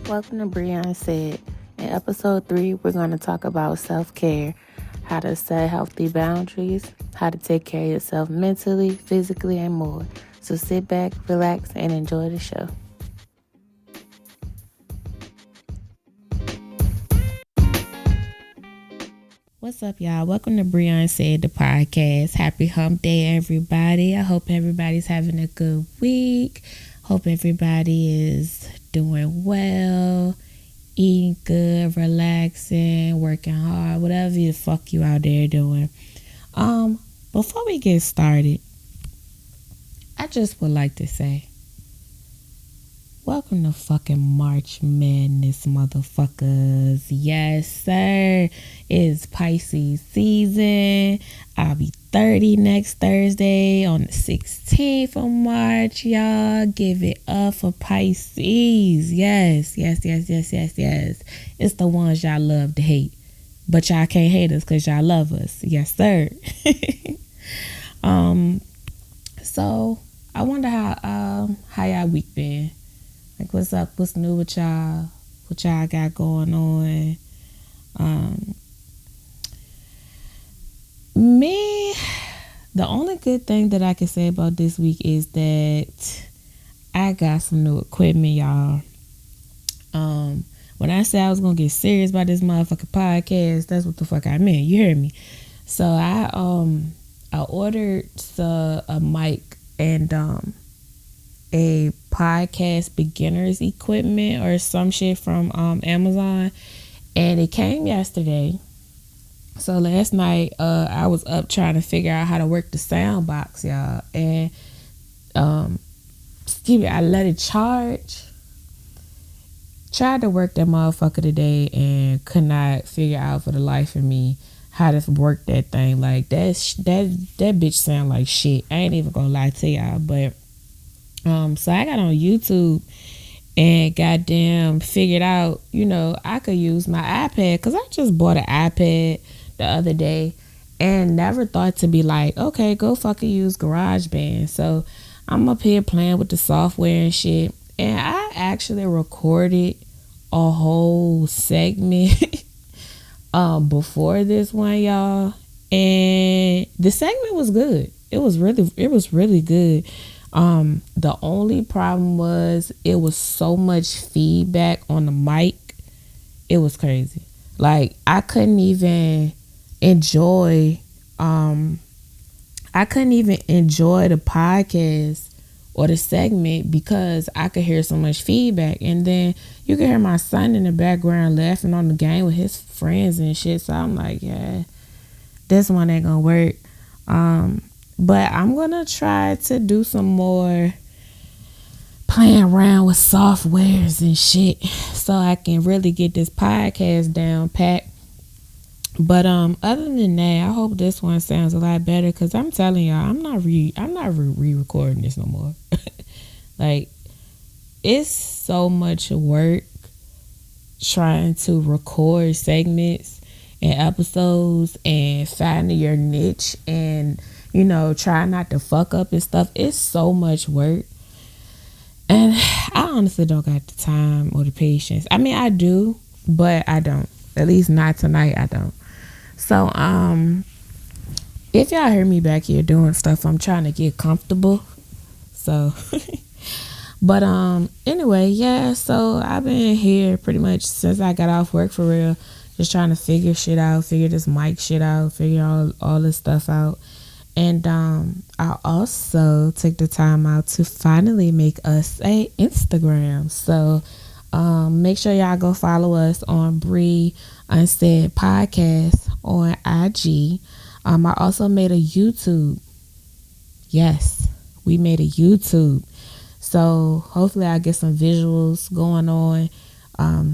Welcome to Breon Said. In episode 3, we're going to talk about self-care, how to set healthy boundaries, how to take care of yourself mentally, physically, and more. So sit back, relax, and enjoy the show. What's up, y'all? Welcome to Breon Said, the podcast. Happy hump day, everybody. I hope everybody's having a good week. Hope everybody is doing well, eating good, relaxing, working hard, whatever the fuck you out there doing. Before we get started, I just would like to say, welcome to fucking March Madness, motherfuckers. Yes, sir. It's Pisces season. I'll be 30 next Thursday on the 16th of March, y'all. Give it up for Pisces. Yes. It's the ones y'all love to hate. But y'all can't hate us because y'all love us. Yes, sir. So I wonder how y'all week been. Like, what's up? What's new with y'all? What y'all got going on? Me, the only good thing that I can say about this week is that I got some new equipment, y'all. When I said I was gonna get serious about this motherfucking podcast, that's what the fuck I meant. You heard me. So I ordered a mic and a podcast beginners equipment or some shit from Amazon, and it came yesterday. So last night I was up trying to figure out how to work the sound box, y'all, and I let it charge. Tried to work that motherfucker today and could not figure out for the life of me how to work that thing. Like that bitch sound like shit. I ain't even gonna lie to y'all, but so I got on YouTube and goddamn figured out, I could use my iPad, because I just bought an iPad the other day and never thought to be like, okay, go fucking use GarageBand. So I'm up here playing with the software and shit, and I actually recorded a whole segment before this one, y'all, and the segment was good. It was really good. The only problem was it was so much feedback on the mic. It was crazy. Like, I couldn't even enjoy the podcast or the segment because I could hear so much feedback. And then you could hear my son in the background laughing on the game with his friends and shit. So I'm like, yeah, this one ain't gonna work. But I'm going to try to do some more playing around with softwares and shit so I can really get this podcast down pat. But other than that, I hope this one sounds a lot better, because I'm telling y'all, I'm not re-recording this no more. Like, it's so much work trying to record segments and episodes and finding your niche and try not to fuck up and stuff. It's so much work. And I honestly don't got the time or the patience. I mean, I do, but I don't. At least not tonight, I don't. So, if y'all hear me back here doing stuff, I'm trying to get comfortable. So, but anyway, yeah, so I've been here pretty much since I got off work, for real. Just trying to figure shit out, figure this mic shit out, figure all this stuff out. And I also took the time out to finally make us a Instagram. So make sure y'all go follow us on Bree Unsaid Podcast on IG. I also made a YouTube. Yes, we made a YouTube. So hopefully I'll get some visuals going on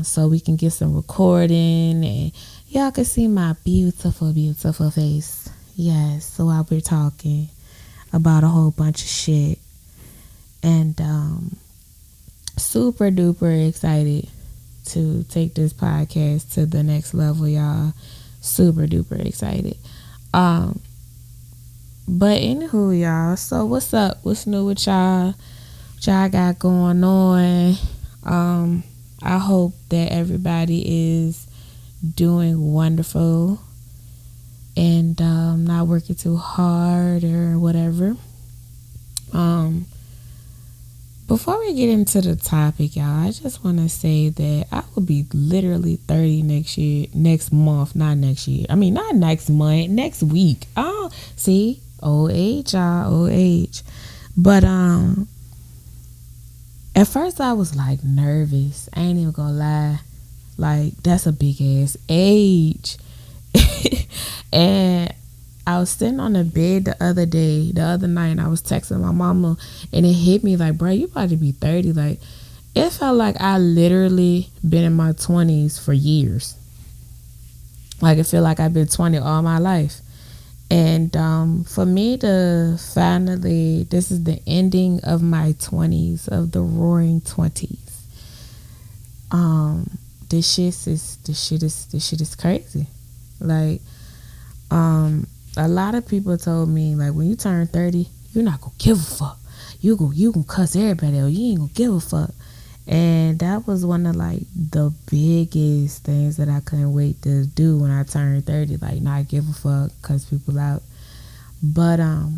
so we can get some recording and y'all can see my beautiful, beautiful face. Yes, so while we're talking about a whole bunch of shit. And super duper excited to take this podcast to the next level, y'all. Super duper excited. But anywho, y'all, so what's up? What's new with y'all? What y'all got going on? I hope that everybody is doing wonderful and not working too hard or whatever. Um, Before we get into the topic, y'all, I just want to say that I will be literally 30 next year, next month, not next year. I mean, not next month, next week. Oh, see, old age, y'all, old age. But at first I was like nervous. I ain't even gonna lie. Like that's a big ass age. And I was sitting on the bed the other night, and I was texting my mama, and it hit me like, bro, you about to be 30. Like, it felt like I literally been in my 20s for years. Like, it feel like I've been 20 all my life. And for me to finally, this is the ending of my 20s, of the roaring 20s. This shit is crazy. Like, a lot of people told me, like, when you turn 30, you're not gonna give a fuck. You gonna cuss everybody out. You ain't gonna give a fuck. And that was one of like the biggest things that I couldn't wait to do when I turned 30, like not give a fuck, cuss people out. But I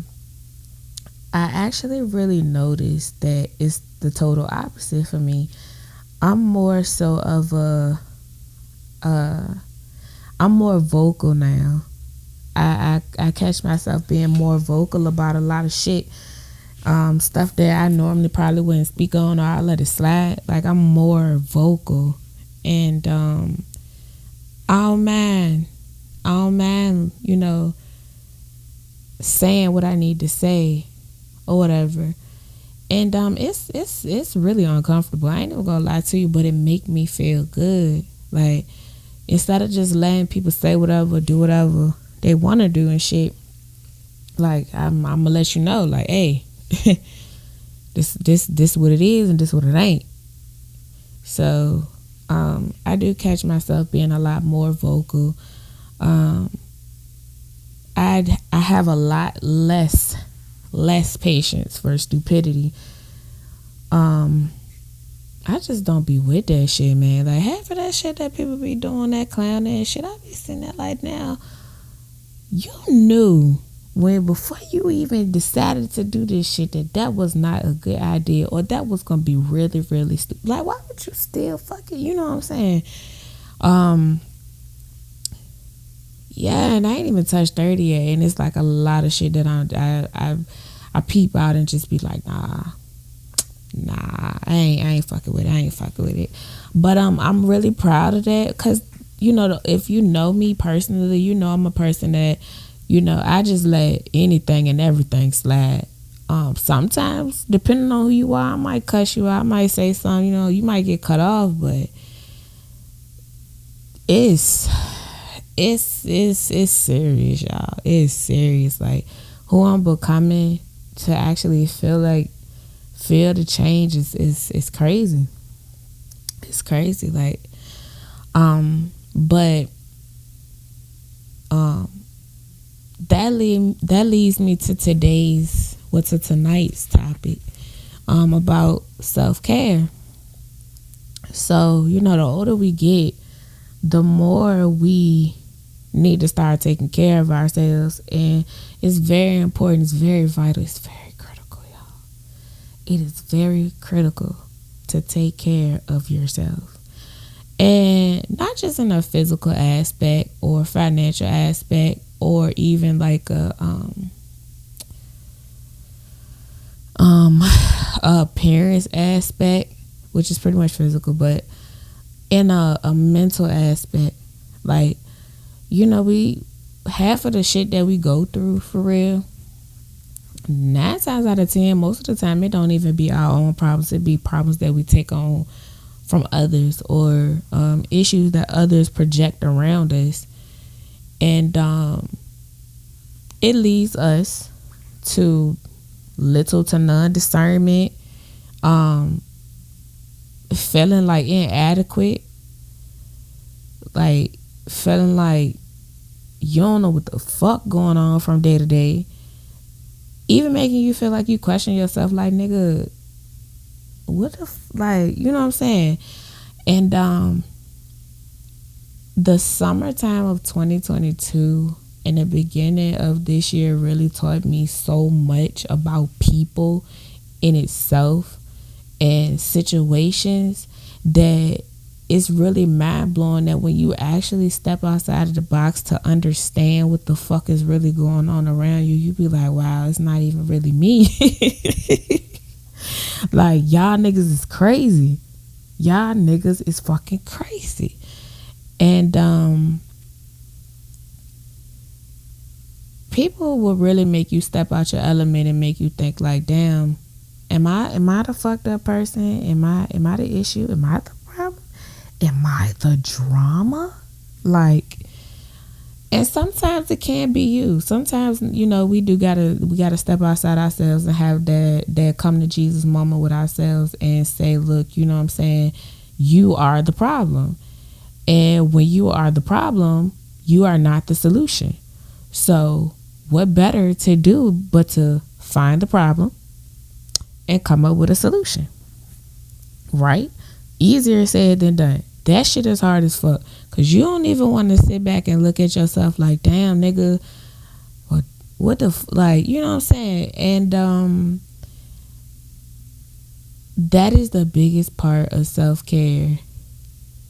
actually really noticed that it's the total opposite for me. I'm more so of I'm more vocal now. I catch myself being more vocal about a lot of shit. Stuff that I normally probably wouldn't speak on, or I let it slide. Like, I'm more vocal. And I don't mind, saying what I need to say or whatever. And it's really uncomfortable. I ain't even gonna lie to you, but it make me feel good. Like, instead of just letting people say whatever, do whatever they want to do and shit, like, I'm gonna let you know, like, hey, this what it is and this what it ain't. So I do catch myself being a lot more vocal. I have a lot less patience for stupidity. I just don't be with that shit, man. Like, half of that shit that people be doing, that clown ass shit, I be sitting there like, now, you knew before you even decided to do this shit that was not a good idea, or that was gonna be really, really stupid. Like, why would you still fuck it? You know what I'm saying? Yeah, and I ain't even touched 30 yet, and it's like a lot of shit that I peep out and just be like, nah, I ain't fucking with it. But I'm really proud of that, because if you know me personally, I'm a person that, I just let anything and everything slide. Sometimes, depending on who you are, I might cuss you out, I might say something, you might get cut off, but it's serious, y'all. It's serious. Like, who I'm becoming to actually feel the change is crazy. It's crazy. Like, but that leads me to tonight's topic, about self-care. So, the older we get, the more we need to start taking care of ourselves. And it's very important, it's very vital, it's very critical, y'all. It is very critical to take care of yourself. And not just in a physical aspect or financial aspect, or even like a appearance aspect, which is pretty much physical, but in a mental aspect. Like, we half of the shit that we go through, for real, 9 times out of 10, most of the time, it don't even be our own problems. It be problems that we take on from others, or issues that others project around us. And it leads us to little to none discernment, feeling like inadequate, like feeling like you don't know what the fuck going on from day to day, even making you feel like you question yourself, like, nigga, what the like, you know what I'm saying? And the summertime of 2022 and the beginning of this year really taught me so much about people in itself and situations that it's really mind blowing that when you actually step outside of the box to understand what the fuck is really going on around you, you be like, wow, it's not even really me. Like, y'all niggas is crazy. Y'all niggas is fucking crazy. And people will really make you step out your element and make you think like, damn, am I the fucked up person? Am I the issue? Am I the problem? Am I the drama? Like, and sometimes it can be you. Sometimes, we gotta step outside ourselves and have that come to Jesus moment with ourselves and say, look, you know what I'm saying? You are the problem. And when you are the problem, you are not the solution. So what better to do but to find the problem and come up with a solution, right? Easier said than done. That shit is hard as fuck, because you don't even want to sit back and look at yourself like, damn, nigga, what the like, you know what I'm saying? And that is the biggest part of self-care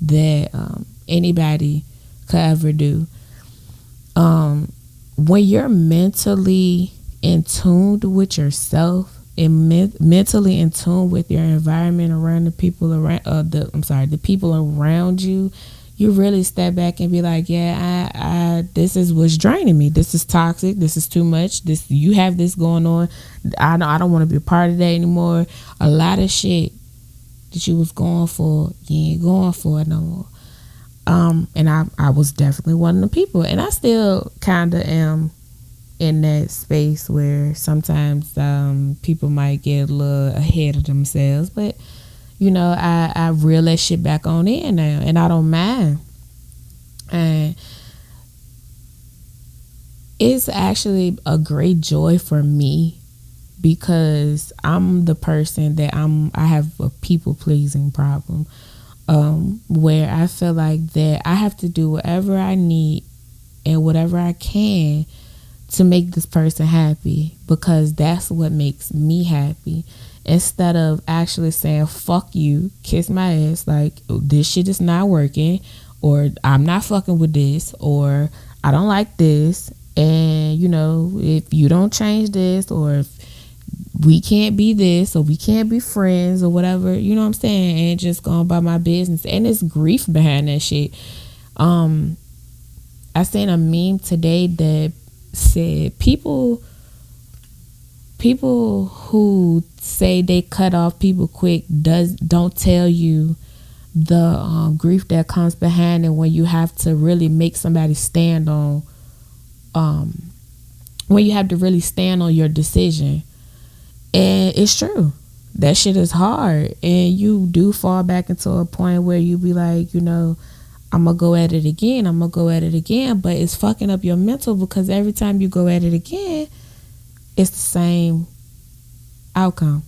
that anybody could ever do. When you're mentally in tune with yourself and mentally in tune with your environment around the people around the people around you, you really step back and be like, yeah, I this is what's draining me. This is toxic. This is too much. You have this going on. I don't want to be a part of that anymore. A lot of shit that you was going for, you ain't going for it no more. And I was definitely one of the people, and I still kind of am in that space where sometimes people might get a little ahead of themselves, but I reel that shit back on in now, and I don't mind. And it's actually a great joy for me, because I'm the person that I have a people pleasing problem, where I feel like that I have to do whatever I need and whatever I can to make this person happy, because that's what makes me happy, instead of actually saying, fuck you, kiss my ass, like, this shit is not working, or I'm not fucking with this, or I don't like this, and if you don't change this, or if we can't be this, or we can't be friends, or whatever, you know what I'm saying, and just going about my business. And it's grief behind that shit. I seen a meme today that said people who say they cut off people quick don't tell you the grief that comes behind it when you have to really make somebody stand on when you have to really stand on your decision. And it's true, that shit is hard, and you do fall back into a point where you be like, I'm gonna go at it again, but it's fucking up your mental, because every time you go at it again, it's the same outcome.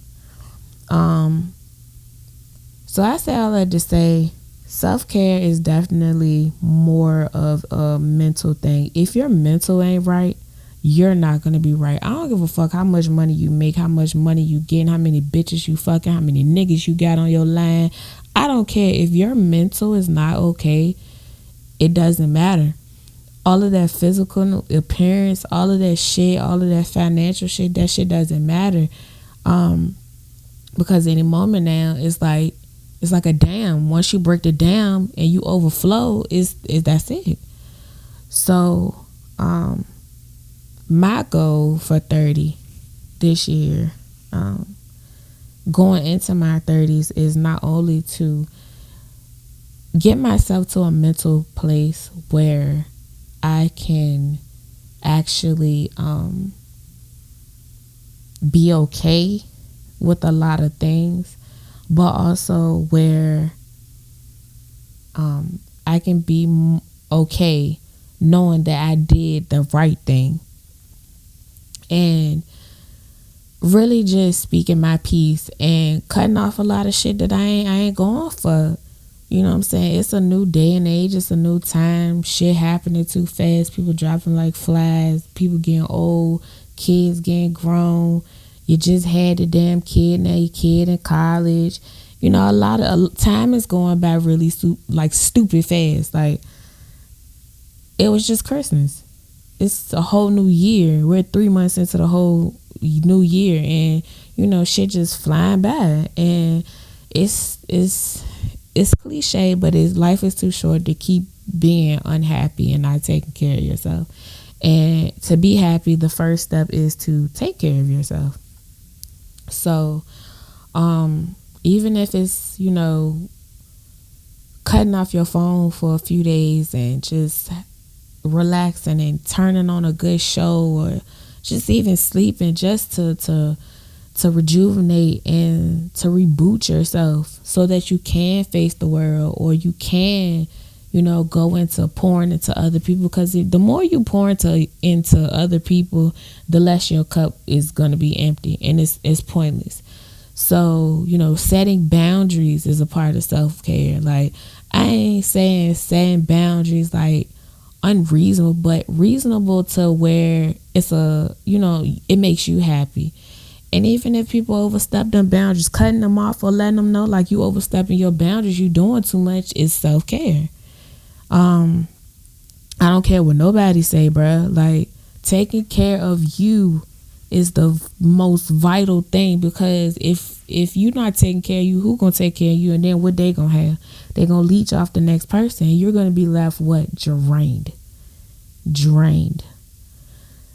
So I say all that to say, self-care is definitely more of a mental thing. If your mental ain't right, you're not gonna be right. I don't give a fuck how much money you make, how much money you get, how many bitches you fucking, how many niggas you got on your line. I don't care. If your mental is not okay, it doesn't matter. All of that physical appearance, all of that shit, all of that financial shit, that shit doesn't matter. Because any moment now, it's like a dam. Once you break the dam and you overflow, that's it. So my goal for 30 this year, going into my 30s, is not only to get myself to a mental place where I can actually be okay with a lot of things, but also where I can be okay knowing that I did the right thing, and really just speaking my piece and cutting off a lot of shit that I ain't going for. You know what I'm saying? It's a new day and age. It's a new time. Shit happening too fast. People dropping like flies. People getting old. Kids getting grown. You just had the damn kid. Now your kid in college. You know, a lot of time is going by really like stupid fast. Like, it was just Christmas. It's a whole new year. We're 3 months into the whole new year, and you know, shit just flying by. And it's cliche, but life is too short to keep being unhappy and not taking care of yourself. And to be happy, the first step is to take care of yourself. So, even if it's, you know, cutting off your phone for a few days and just relaxing and turning on a good show, or just even sleeping, just to rejuvenate and to reboot yourself so that you can face the world, or you can, you know, go into pouring into other people. Because the more you pour into other people, the less your cup is going to be empty, and it's pointless. So, you know, setting boundaries is a part of self-care. Like, I ain't saying setting boundaries like unreasonable, but reasonable to where it's it makes you happy. And even if people overstep them boundaries, cutting them off or letting them know like you overstepping your boundaries, you doing too much, is self-care. I don't care what nobody say, bruh. Like, taking care of you is the most vital thing, because if you're not taking care of you, who gonna take care of you? And then what they gonna have? They gonna leech off the next person, and you're gonna be left what? Drained.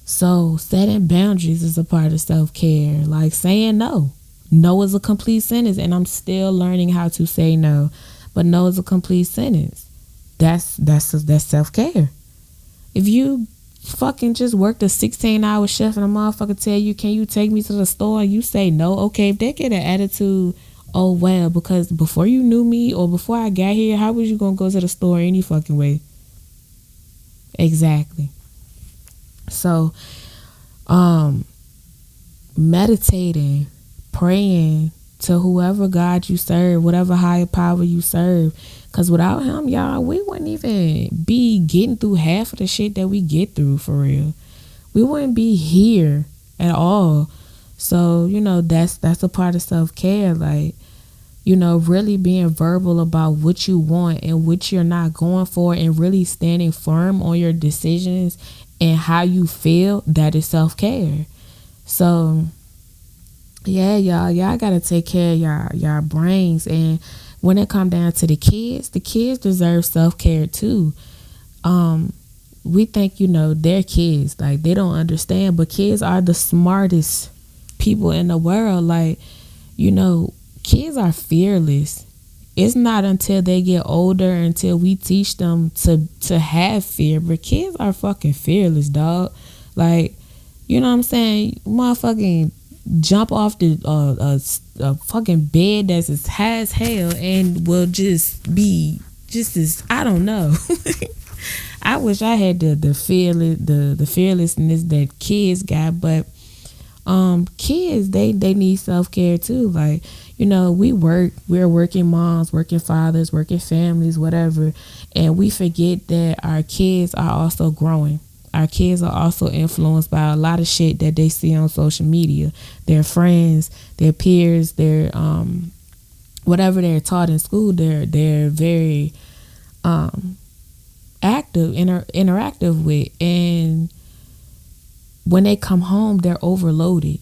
So setting boundaries is a part of self-care. Like saying no. No is a complete sentence, and I'm still learning how to say no. But no is a complete sentence. That's self-care. If you fucking just worked a 16-hour shift and a motherfucker tell you, can you take me to the store, and you say no, okay, if they get an attitude, oh well, because before you knew me or before I got here, how was you gonna go to the store any fucking way? Exactly. So, meditating, praying to whoever God you serve, whatever higher power you serve, because without him, y'all, we wouldn't even be getting through half of the shit that we get through, for real. We wouldn't be here at all. So, you know, that's a part of self-care. Like, you know, really being verbal about what you want and what you're not going for, and really standing firm on your decisions and how you feel. That is self-care. So yeah, y'all gotta take care of y'all brains. And when it come down to the kids deserve self-care too. We think, you know, they're kids, like they don't understand, but kids are the smartest people in the world. Like, you know, kids are fearless. It's not until they get older, until we teach them to have fear. But kids are fucking fearless, dog. Like, you know what I'm saying? Motherfucking jump off the a fucking bed that's as high as hell and will just be just as, I don't know. I wish I had the fearlessness that kids got, but kids, they need self-care too. Like, you know, we're working moms, working fathers, working families, whatever, and we forget that our kids are also growing. Our kids are also influenced by a lot of shit that they see on social media. Their friends, their peers, their whatever they're taught in school, they're very active, interactive with, and when they come home, they're overloaded.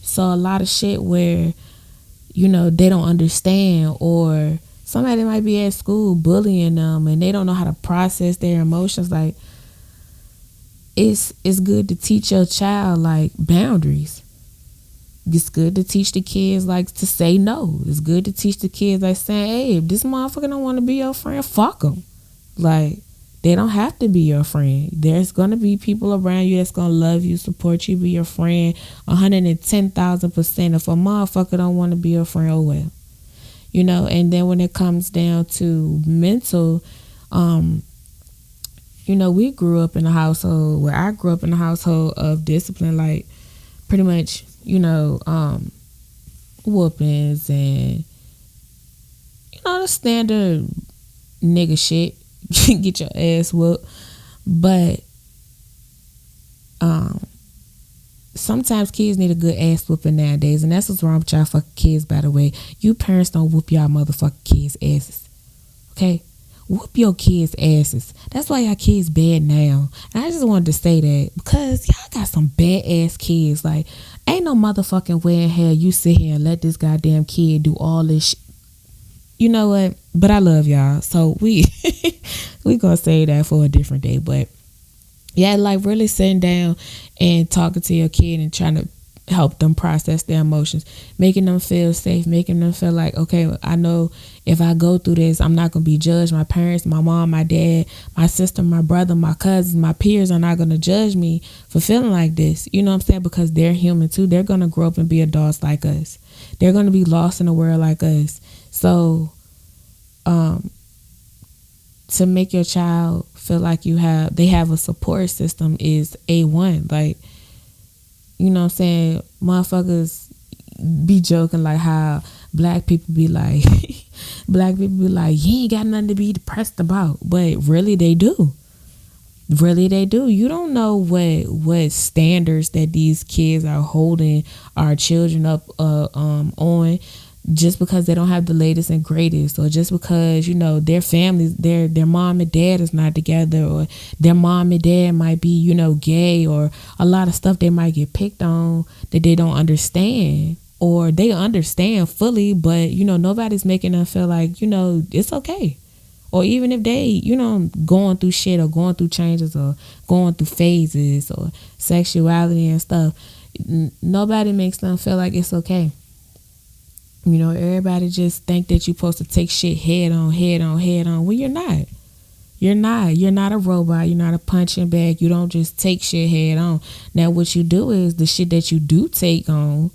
So a lot of shit where, you know, they don't understand, or somebody might be at school bullying them and they don't know how to process their emotions. Like, it's good to teach your child like boundaries. It's good to teach the kids like to say no. It's good to teach the kids like saying, hey, if this motherfucker don't want to be your friend, fuck them. Like, they don't have to be your friend. There's going to be people around you that's going to love you, support you, be your friend 110,000%. If a motherfucker don't want to be your friend, oh well. You know, and then when it comes down to mental, you know, we grew up in a household where I grew up in a household of discipline, like pretty much, you know, whoopings and The standard nigga shit. Get your ass whooped. But sometimes kids need a good ass whooping nowadays, and that's what's wrong with y'all fucking kids, by the way. You parents don't whoop y'all motherfucking kids' asses. Okay? Whoop your kids' asses. That's why y'all kids bad now. And I just wanted to say that because y'all got some bad ass kids. Like, ain't no motherfucking way in hell you sit here and let this goddamn kid do all this shit. You know what? But I love y'all. So we gonna say that for a different day. But yeah, like really sitting down and talking to your kid and trying to help them process their emotions, making them feel safe, making them feel like, okay, I know if I go through this, I'm not going to be judged. My parents, my mom, my dad, my sister, my brother, my cousins, my peers are not going to judge me for feeling like this. You know what I'm saying? Because they're human too. They're going to grow up and be adults like us. They're going to be lost in the world like us. So, to make your child feel like they have a support system is A1. Like, you know what I'm saying? Motherfuckers be joking like how black people be like, you ain't got nothing to be depressed about. But really they do. Really they do. You don't know what standards that these kids are holding our children up on, just because they don't have the latest and greatest, or just because their families, their mom and dad is not together, or their mom and dad might be gay, or a lot of stuff they might get picked on that they don't understand, or they understand fully, but nobody's making them feel like it's okay. Or even if they going through shit, or going through changes, or going through phases, or sexuality and stuff, nobody makes them feel like it's okay. Everybody just think that you're supposed to take shit head on. Well, you're not. You're not a robot. You're not a punching bag. You don't just take shit head on. Now, what you do is the shit that you do take on,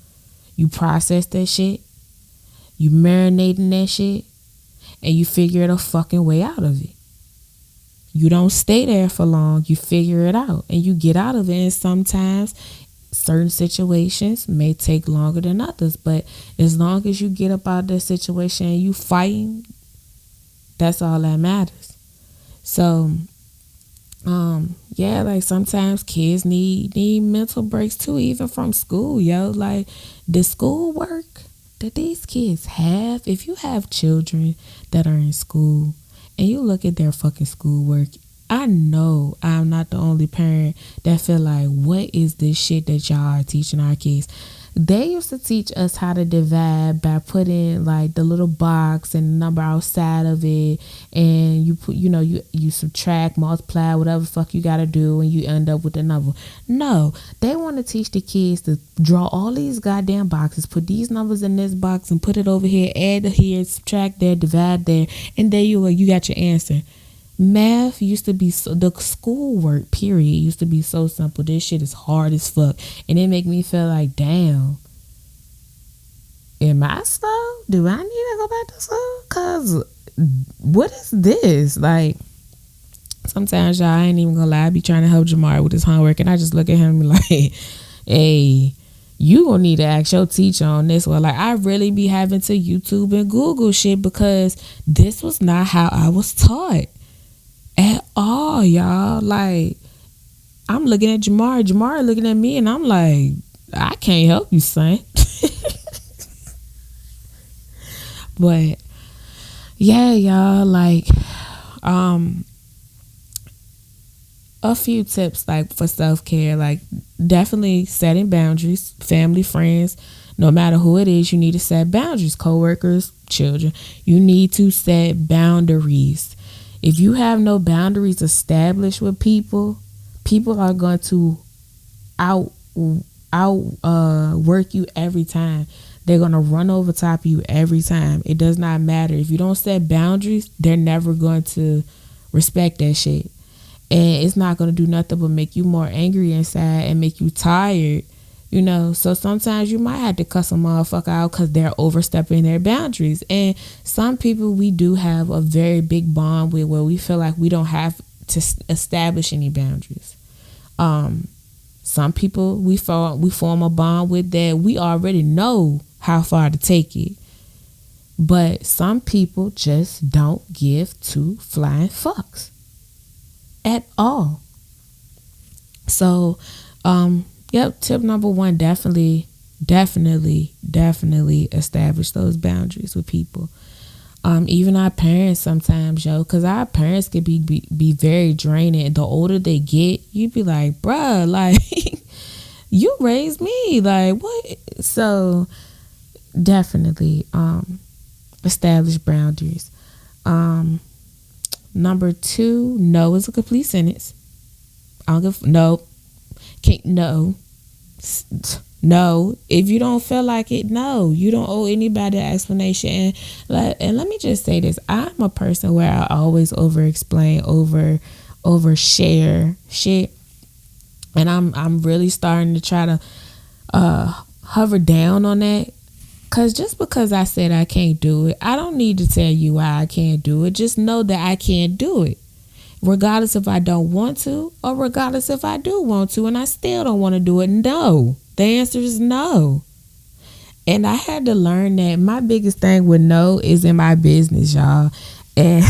you process that shit, you marinate in that shit, and you figure a fucking way out of it. You don't stay there for long. You figure it out, and you get out of it. And sometimes certain situations may take longer than others, but as long as you get up out of that situation and you fighting, that's all that matters. So like sometimes kids need mental breaks too, even from school. Like the school work that these kids have, if you have children that are in school and you look at their fucking schoolwork, I know I'm not the only parent that feel like, what is this shit that y'all are teaching our kids? They used to teach us how to divide by putting like the little box and the number outside of it, and you put, you subtract, multiply, whatever the fuck you gotta do, and you end up with the number. No, they want to teach the kids to draw all these goddamn boxes, put these numbers in this box, and put it over here, add here, subtract there, divide there, and there you got your answer. Math used to be the schoolwork period used to be so simple. This shit is hard as fuck, and it make me feel like, damn, am I slow? Do I need to go back to school? Cause what is this? Like, sometimes y'all, I ain't even gonna lie, I be trying to help Jamar with his homework, and I just look at him and be like, hey, you gonna need to ask your teacher on this one. Like, I really be having to YouTube and Google shit, because this was not how I was taught at all, y'all. Like, I'm looking at Jamar looking at me, and I'm like, I can't help you, son. But yeah, y'all, like a few tips like for self-care, like definitely setting boundaries. Family, friends, no matter who it is, you need to set boundaries. Co-workers, children, you need to set boundaries. If you have no boundaries established with people are going to work you every time. They're going to run over top of you every time. It does not matter. If you don't set boundaries, they're never going to respect that shit. And it's not going to do nothing but make you more angry inside and make you tired, So sometimes you might have to cuss a motherfucker out because they're overstepping their boundaries. And some people we do have a very big bond with, where we feel like we don't have to establish any boundaries. Some people we form a bond with that we already know how far to take it. But some people just don't give two flying fucks at all. So, yep, tip number one, definitely establish those boundaries with people. Even our parents sometimes, yo, because our parents could be very draining. The older they get, you be like, bruh, like, you raised me, like, what? So, definitely, establish boundaries. Number two, no is a complete sentence. I don't give no. Can't no. No. If you don't feel like it, no. You don't owe anybody an explanation. And let me just say this: I'm a person where I always over explain, over share shit, and I'm really starting to try to hover down on that. Cause just because I said I can't do it, I don't need to tell you why I can't do it. Just know that I can't do it. Regardless if I don't want to, or regardless if I do want to and I still don't want to do it. No. The answer is no. And I had to learn that my biggest thing with no is in my business, y'all. And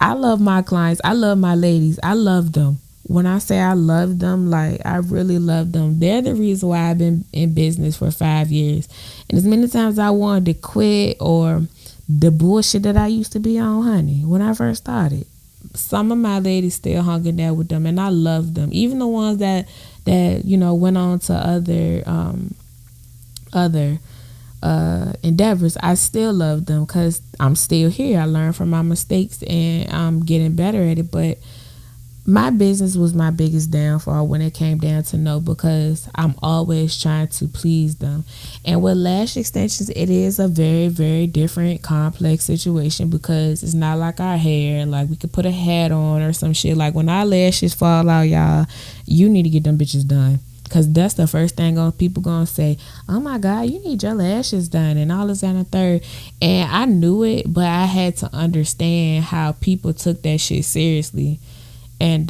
I love my clients. I love my ladies. I love them. When I say I love them, like, I really love them. They're the reason why I've been in business for 5 years. And as many times I wanted to quit or the bullshit that I used to be on, honey, when I first started, some of my ladies still hung in there with them, and I love them. Even the ones that went on to other endeavors, I still love them because I'm still here. I learned from my mistakes and I'm getting better at it. But my business was my biggest downfall when it came down to no, because I'm always trying to please them. And with lash extensions, it is a very, very different, complex situation, because it's not like our hair. Like, we could put a hat on or some shit. Like, when our lashes fall out, y'all, you need to get them bitches done. Because that's the first thing people gonna say, oh my God, you need your lashes done and all this and the third. And I knew it, but I had to understand how people took that shit seriously. And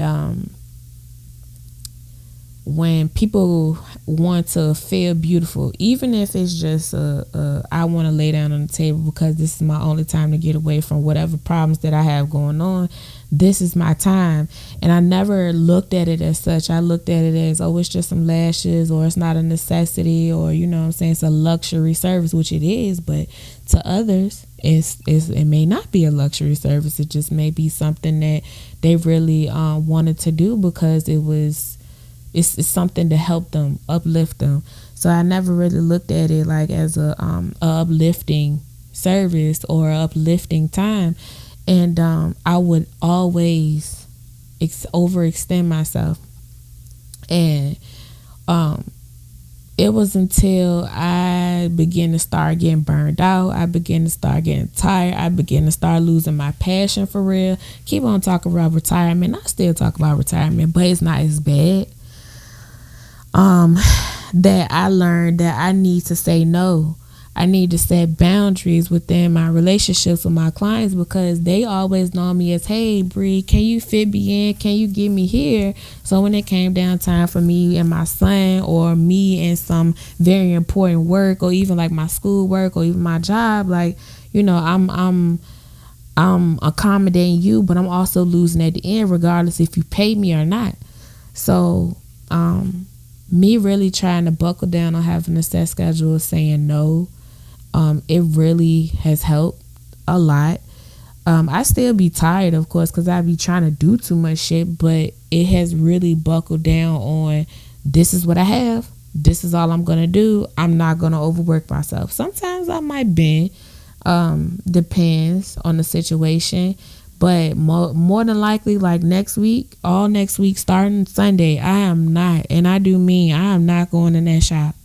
when people want to feel beautiful, even if it's just I want to lay down on the table because this is my only time to get away from whatever problems that I have going on, this is my time. And I never looked at it as such. I looked at it as, oh, it's just some lashes, or it's not a necessity, or, you know what I'm saying, it's a luxury service, which it is. But to others, it may not be a luxury service. It just may be something that they really wanted to do because it's something to help them, uplift them. So I never really looked at it like as a uplifting service or uplifting time. And I would always overextend myself. And it was until I began to start getting burned out, I began to start getting tired, I began to start losing my passion for real. Keep on talking about retirement. I still talk about retirement, but it's not as bad. That I learned that I need to say no. I need to set boundaries within my relationships with my clients, because they always know me as, hey, Bree, can you fit me in? Can you get me here? So when it came down time for me and my son, or me and some very important work, or even like my school work, or even my job, like, you know, I'm accommodating you, but I'm also losing at the end, regardless if you pay me or not. So, me really trying to buckle down on having a set schedule, saying no, it really has helped a lot. I still be tired, of course, because I be trying to do too much shit, but it has really buckled down on, this is what I have, this is all I'm gonna do. I'm not gonna overwork myself. Sometimes I might bend, depends on the situation. But more than likely, like next week, starting Sunday, I am not, and I do mean I am not going in that shop.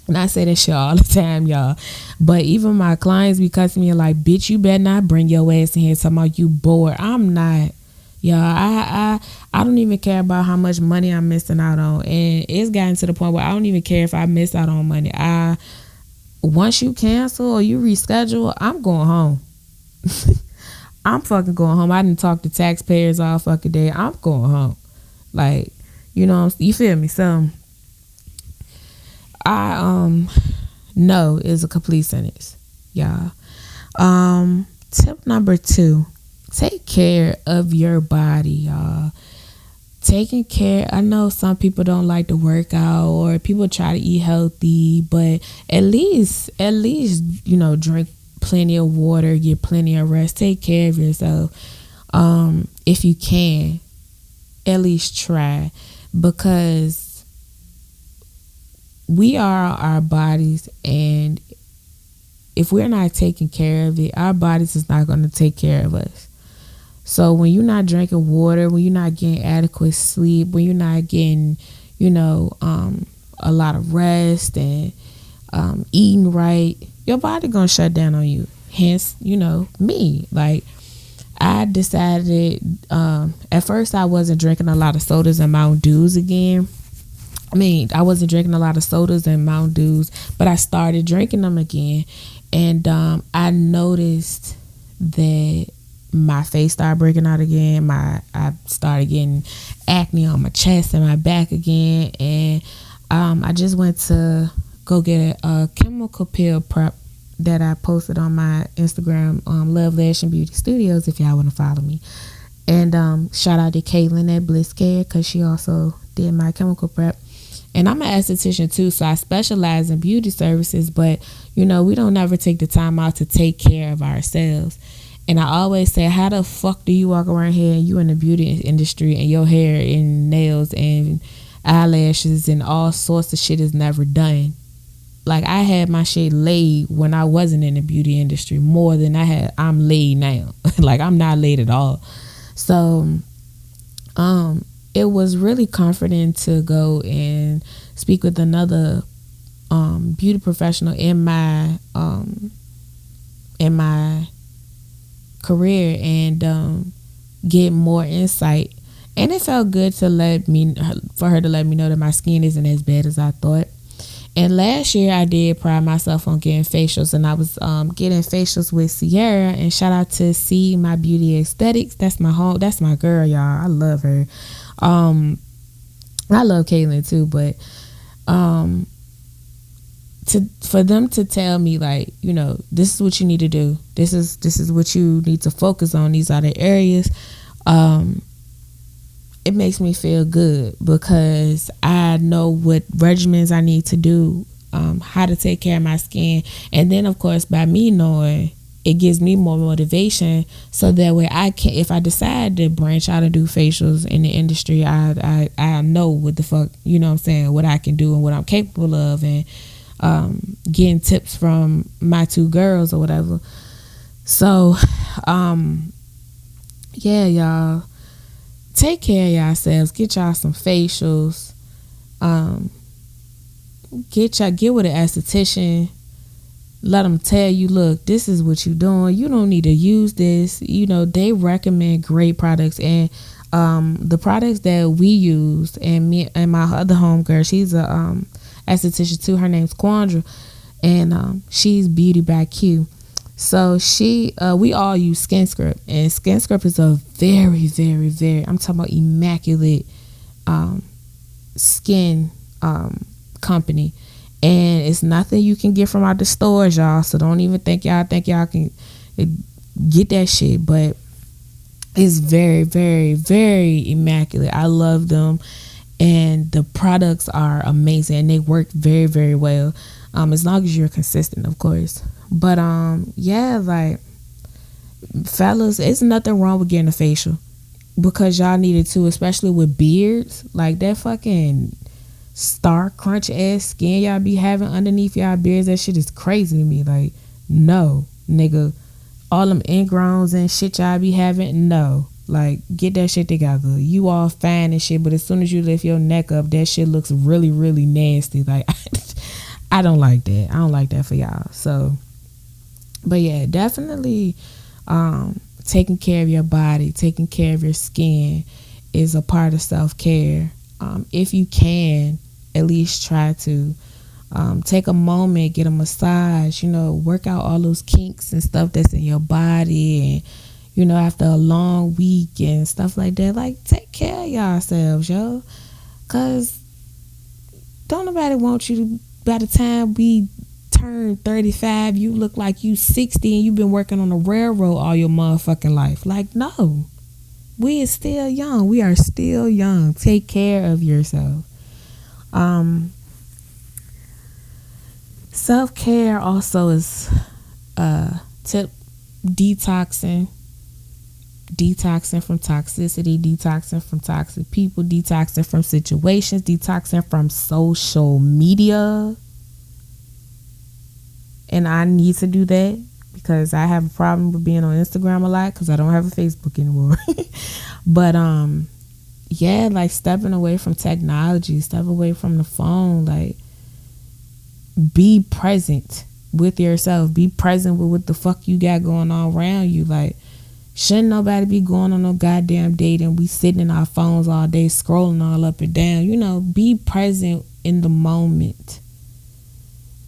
And I say that shit all the time, y'all. But even my clients be cussing me like, bitch, you better not bring your ass in here talking about you bored. I'm not. Y'all, I don't even care about how much money I'm missing out on. And it's gotten to the point where I don't even care if I miss out on money. Once you cancel or you reschedule, I'm going home. I'm fucking going home. I didn't talk to taxpayers all fucking day. I'm going home. Like, you know, you feel me? So, no is a complete sentence, y'all. Tip number 2, take care of your body, y'all. Taking care, I know some people don't like to work out or people try to eat healthy, but at least drink plenty of water, get plenty of rest, take care of yourself. If you can, at least try, because we are our bodies, and if we're not taking care of it, our bodies is not going to take care of us. So when you're not drinking water, when you're not getting adequate sleep, when you're not getting, a lot of rest and eating right, your body gonna shut down on you. Hence, me. Like, I decided, at first I wasn't drinking a lot of sodas and Mountain Dews again. I wasn't drinking a lot of sodas and Mountain Dews, but I started drinking them again. And I noticed that my face started breaking out again. I started getting acne on my chest and my back again. And I just went to go get a chemical peel prep that I posted on my Instagram, Love Lash and Beauty Studios, if y'all want to follow me. And shout out to Caitlin at Bliss Care, because she also did my chemical prep. And I'm an esthetician too, so I specialize in beauty services, but we don't ever take the time out to take care of ourselves. And I always say, how the fuck do you walk around here and you in the beauty industry and your hair and nails and eyelashes and all sorts of shit is never done? Like, I had my shit laid when I wasn't in the beauty industry more than I'm laid now. Like, I'm not laid at all. So it was really comforting to go and speak with another beauty professional in my career and get more insight. And it felt good for her to let me know that my skin isn't as bad as I thought. And last year I did pride myself on getting facials, and I was getting facials with Sierra. And shout out to C My Beauty Aesthetics. That's my girl, y'all. I love her. I love Caitlin too, but for them to tell me, like, this is what you need to do, this is what you need to focus on, these are the areas, it makes me feel good, because I know what regimens I need to do, how to take care of my skin. And then of course, by me knowing, it gives me more motivation, so that way I can, if I decide to branch out and do facials in the industry, I know what the fuck, what I can do and what I'm capable of, and getting tips from my 2 girls or whatever. So yeah, y'all, take care of yourselves, get y'all some facials, get with an esthetician. Let them tell you, look, this is what you're doing. You don't need to use this. They recommend great products. And the products that we use, and me and my other homegirl, she's a esthetician too. Her name's Quandra. And she's Beauty by Q. So we all use Skin Script. And Skin Script is a very, very, very, I'm talking about immaculate skin company. And it's nothing you can get from out the stores, y'all. So don't even think y'all can get that shit. But it's very, very, very immaculate. I love them. And the products are amazing. And they work very, very well. As long as you're consistent, of course. But yeah, like, fellas, it's nothing wrong with getting a facial. Because y'all need it too, especially with beards. Like, that fucking star crunch ass skin y'all be having underneath y'all beards, that shit is crazy to me. Like, no, nigga, all them ingrowns and shit y'all be having, no, like, get that shit together. You all fine and shit, but as soon as you lift your neck up, that shit looks really, really nasty. Like, I don't like that. I don't like that for y'all. So, but yeah, definitely taking care of your body, taking care of your skin is a part of self-care. If you can, at least try to take a moment, get a massage, work out all those kinks and stuff that's in your body, and after a long week and stuff like that, like, take care of yourselves, yo, because don't nobody want you to, by the time we turned 35, you look like you 60 and you've been working on the railroad all your motherfucking life. Like, no. We are still young. We are still young. Take care of yourself. Self-care also is tip detoxing from toxicity, detoxing from toxic people, detoxing from situations, detoxing from social media. And I need to do that because I have a problem with being on Instagram a lot because I don't have a Facebook anymore. But yeah, like stepping away from technology, step away from the phone, like be present with yourself, be present with what the fuck you got going on around you. Like, shouldn't nobody be going on no goddamn date and we sitting in our phones all day scrolling all up and down. You know, be present in the moment.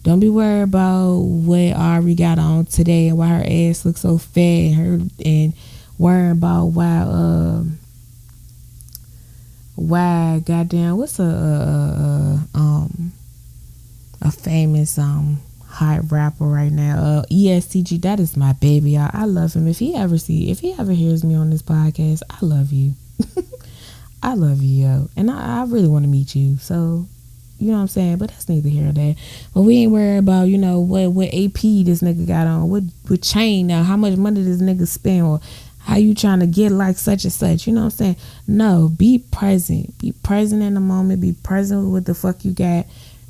Don't be worried about what Ari got on today and why her ass looks so fat and worrying about why goddamn what's a famous hot rapper right now, ESTG. That is my baby. I love him. If he ever hears me on this podcast, I love you. I love you, yo. And I really want to meet you. So, you know what I'm saying? But that's neither here nor there. But we ain't worried about, you know, what AP this nigga got on, what chain now, how much money this nigga spend, or how you trying to get like such and such. You know what I'm saying? No, be present. Be present in the moment. Be present with what the fuck you got.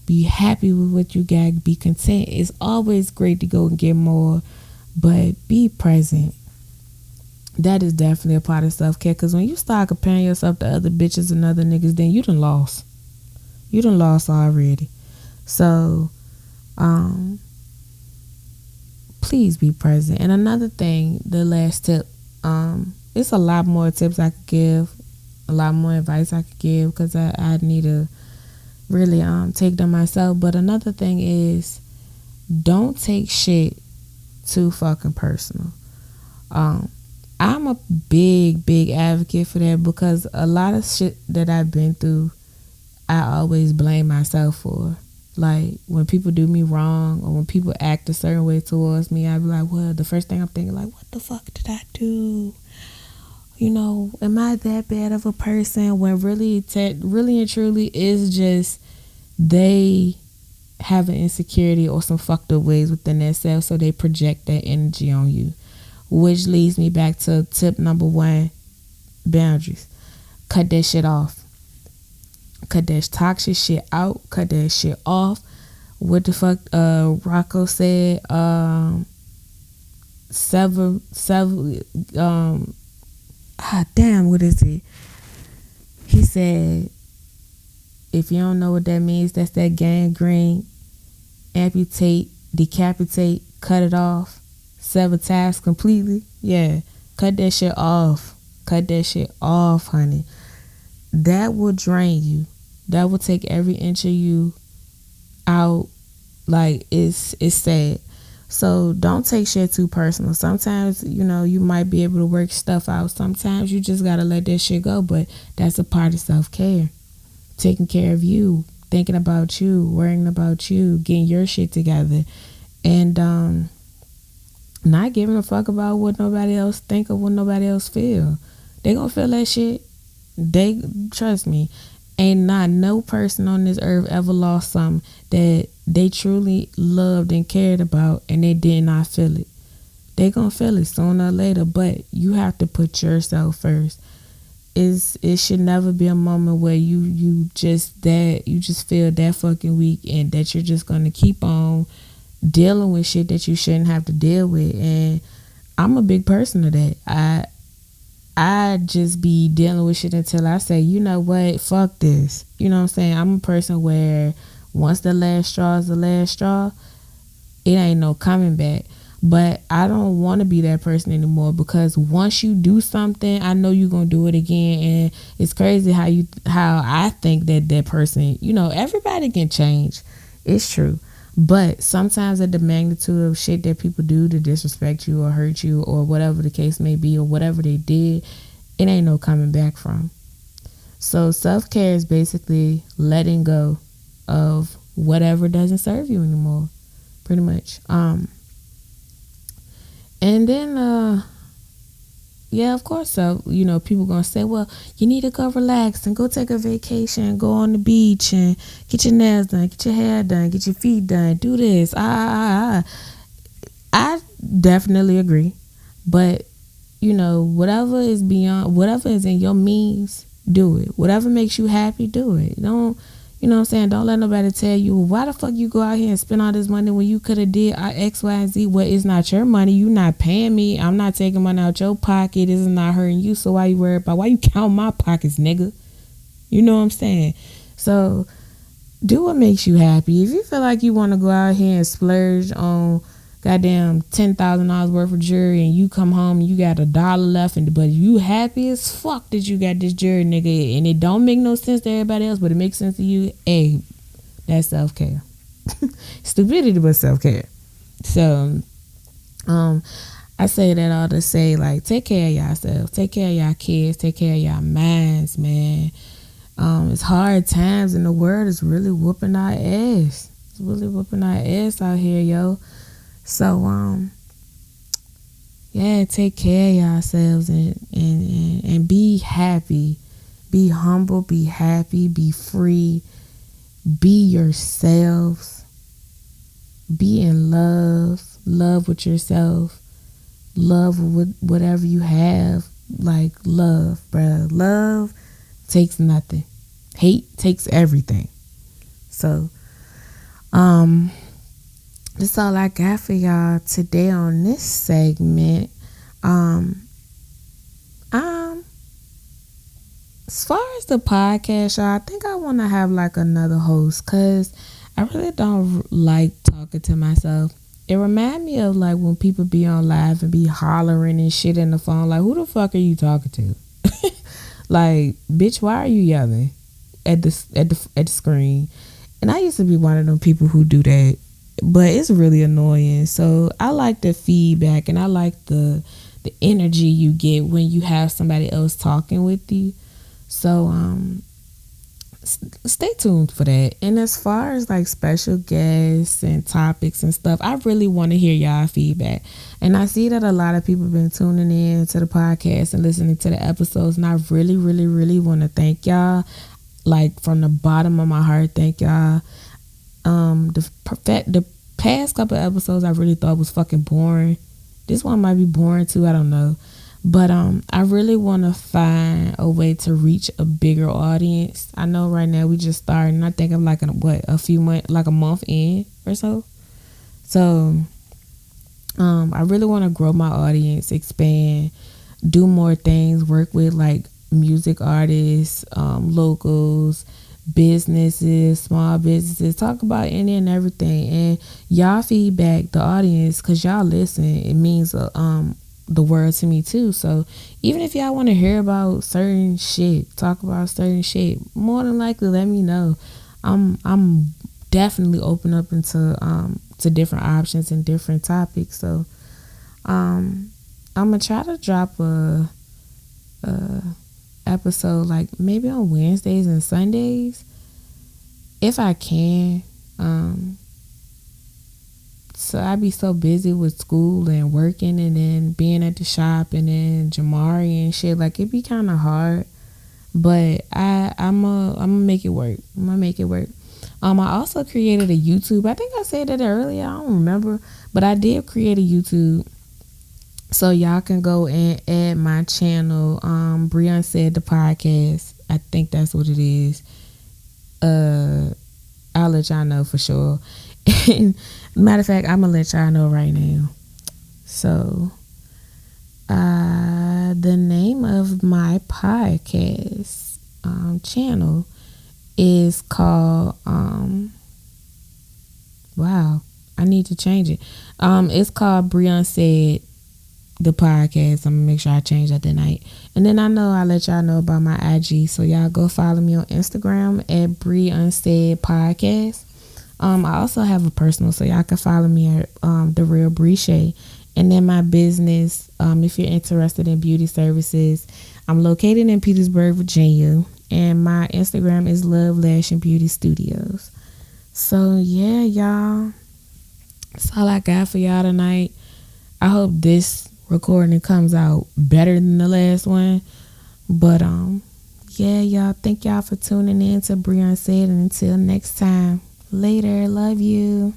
Be happy with what you got. Be content. It's always great to go and get more, but be present. That is definitely a part of self-care, because when you start comparing yourself to other bitches and other niggas, then you done lost. You done lost already. So, please be present. And another thing, the last tip, it's a lot more tips I could give, a lot more advice I could give, because I need to really take them myself. But another thing is, don't take shit too fucking personal. I'm a big advocate for that, because a lot of shit that I've been through, I always blame myself for. Like, when people do me wrong or when people act a certain way towards me, I be like, well, the first thing I'm thinking, like, what the fuck did I do? You know, am I that bad of a person? When really and truly is just they have an insecurity or some fucked up ways within themselves, so they project that energy on you. Which leads me back to tip number 1, boundaries. Cut that shit off. Cut that toxic shit out. Cut that shit off. What the fuck Rocco said, damn, what is it? He said, if you don't know what that means, that's that gangrene. Amputate, decapitate, cut it off, sever ties completely. Yeah, cut that shit off. Cut that shit off, honey. That will drain you. That will take every inch of you out. Like, it's sad. So don't take shit too personal. Sometimes, you know, you might be able to work stuff out. Sometimes you just gotta let that shit go. But that's a part of self-care. Taking care of you, thinking about you, worrying about you, getting your shit together, and not giving a fuck about what nobody else think or what nobody else feel. They gonna feel that shit. They, trust me, ain't not no person on this earth ever lost something that they truly loved and cared about and they did not feel it. They gonna feel it sooner or later, but you have to put yourself first. It should never be a moment where you just feel that fucking weak and that you're just gonna keep on dealing with shit that you shouldn't have to deal with. And I'm a big person of that. I just be dealing with shit until I say, you know what, fuck this. You know what I'm saying? I'm a person where once the last straw is the last straw, it ain't no coming back. But I don't want to be that person anymore, because once you do something, I know you're going to do it again. And it's crazy how I think that person, you know, everybody can change. It's true. But sometimes at the magnitude of shit that people do to disrespect you or hurt you or whatever the case may be or whatever they did, it ain't no coming back from. So self-care is basically letting go of whatever doesn't serve you anymore. pretty much. And then yeah, of course. So, people gonna say, well, you need to go relax and go take a vacation, go on the beach and get your nails done, get your hair done, get your feet done, do this. I definitely agree. But, whatever is in your means, do it. Whatever makes you happy, do it. Don't, what I'm saying? Don't let nobody tell you, why the fuck you go out here and spend all this money when you could have did X, Y, and Z. Well, it's not your money. You not paying me. I'm not taking money out your pocket. This is not hurting you. So why you worried about? Why you count my pockets, nigga? You know what I'm saying? So do what makes you happy. If you feel like you want to go out here and splurge on goddamn $10,000 worth of jewelry and you come home and you got $1 left, but you happy as fuck that you got this jewelry, nigga, and it don't make no sense to everybody else, but it makes sense to you, hey, that's self-care. Stupidity, but self-care. So I say that all to say, like, take care of yourself, take care of your kids, take care of your minds, man. It's hard times and the world is really whooping our ass. It's really whooping our ass out here, yo. So yeah, take care of yourselves and be happy. Be humble, be happy, be free, be yourselves. Be in love with yourself, love with whatever you have. Like, love, bruh. Love takes nothing. Hate takes everything. So that's all I got for y'all today on this segment. As far as the podcast, y'all, I think I want to have like another host, because I really don't like talking to myself. It reminds me of like when people be on live and be hollering and shit in the phone. Like, who the fuck are you talking to? Like, bitch, why are you yelling at the screen? And I used to be one of them people who do that, but it's really annoying. So I like the feedback and I like the energy you get when you have somebody else talking with you. So stay tuned for that. And as far as like special guests and topics and stuff, I really want to hear y'all feedback. And I see that a lot of people have been tuning in to the podcast and listening to the episodes, and I really, really, really want to thank y'all. Like, from the bottom of my heart, thank y'all. The past couple of episodes I really thought was fucking boring. This one might be boring too, I don't know. But I really want to find a way to reach a bigger audience. I know right now we just starting. I think I'm like a few months, like a month in or so. So I really want to grow my audience, expand, do more things, work with like music artists, locals, businesses, small businesses, talk about any and everything. And y'all feedback, the audience, because y'all listen, it means the world to me too. So even if y'all want to hear about certain shit, talk about certain shit, more than likely let me know. I'm definitely open up into to different options and different topics. So I'm gonna try to drop a episode like maybe on Wednesdays and Sundays if I can. So I be so busy with school and working and then being at the shop and then Jamari and shit, like it be kind of hard, but I'm gonna make it work. I'm gonna make it work. I also created a YouTube. I think I said that earlier, I don't remember, but I did create a YouTube. So y'all can go and add my channel, Breon Said the Podcast. I think that's what it is. I'll let y'all know for sure. And matter of fact, I'm gonna let y'all know right now. So the name of my podcast channel is called wow, I need to change it. It's called Breon Said the Podcast. I'm gonna make sure I change that tonight. And then I know I'll let y'all know about my IG. So y'all go follow me on Instagram at Breon Said Podcast. I also have a personal, so y'all can follow me at The Real Breche. And then my business, if you're interested in beauty services, I'm located in Petersburg, Virginia, and my Instagram is Love Lash and Beauty Studios. So yeah, y'all, That's all I got for y'all tonight. I hope this recording comes out better than the last one. But yeah, y'all. Thank y'all for tuning in to Breon Said, and until next time. Later. Love you.